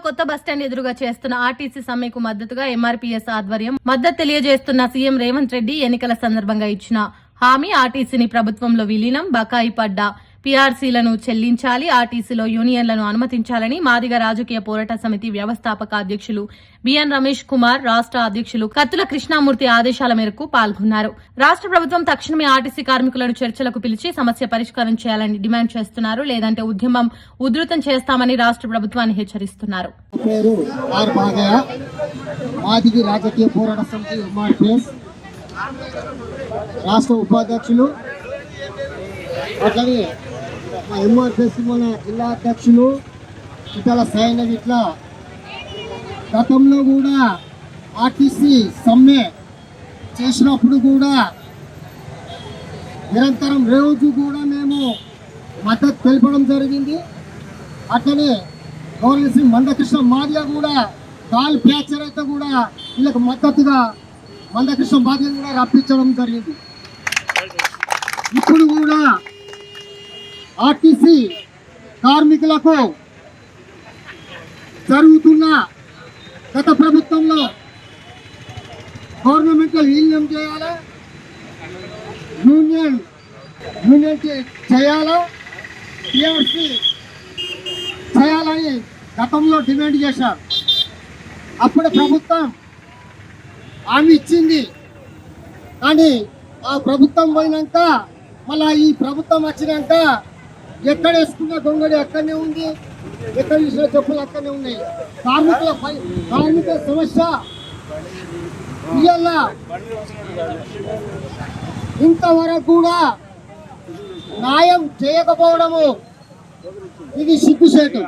కొత్త బస్టాండ్ ఎదురుగా చేస్తున్న ఆర్టీసీ సమ్మెకు మద్దతుగా ఎంఆర్పీఎస్ ఆధ్వర్యం మద్దతు తెలియజేస్తున్న సీఎం రేవంత్ రెడ్డి ఎన్నికల సందర్భంగా ఇచ్చిన హామీ ఆర్టీసీని ప్రభుత్వంలో విలీనం, బకాయి పడ్డ పీఆర్సీలను చెల్లించాలి, ఆర్టీసీలో యూనియన్లను అనుమతించాలని మాదిగ రాజకీయ పోరాట సమితి వ్యవస్థాపక అధ్యక్షులు బిఎన్ రమేష్ కుమార్, రాష్ట్ర అధ్యక్షులు కత్తుల కృష్ణమూర్తి ఆదేశాల మేరకు పాల్గొన్నారు. రాష్ట్ర ప్రభుత్వం తక్షణమే ఆర్టీసీ కార్మికులను చర్చలకు పిలిచి సమస్య పరిష్కారం చేయాలని డిమాండ్ చేస్తున్నారు. లేదంటే ఉద్యమం ఉధృతం చేస్తామని రాష్ట్ర ప్రభుత్వాన్ని హెచ్చరిస్తున్నారు. రాష్ట్ర ఉపాధ్యక్షులు అట్లాగే ఎంఆర్పిఎస్ మన జిల్లా అధ్యక్షులు ఇతర సైన్ ఇట్లా గతంలో కూడా ఆర్టీసీ సమ్మె చేసినప్పుడు కూడా నిరంతరం రోజు కూడా మేము మద్దతు తెలపడం జరిగింది. అట్లనే గవర్నర్ శ్రీ మందకృష్ణ మాదిగ కూడా కాల్ ఫ్రాక్చర్ అయితే కూడా వీళ్ళకి మద్దతుగా మందకృష్ణ మాదిగ కూడా రప్పించడం జరిగింది. ఇప్పుడు కూడా ఆర్టీసీ కార్మికులకు జరుగుతున్న గత ప్రభుత్వంలో గవర్నమెంట్లో విలీనం చేయాలా, యూనియన్ చేయాలా, టీఆర్సీ చేయాలని గతంలో డిమాండ్ చేశారు. అప్పుడు ప్రభుత్వం హామీ ఇచ్చింది. కానీ ఆ ప్రభుత్వం పోయినాక మళ్ళా ఈ ప్రభుత్వం వచ్చినాక ఎక్కడ వేసుకున్న గొంగడి అక్కడనే ఉంది, ఎక్కడ చూసిన చెప్పులు అక్కడనే ఉన్నాయి. కార్మికుల సమస్య ఇవాళ ఇంతవరకు కూడా న్యాయం చేయకపోవడము ఇది సిగ్గుచేటు.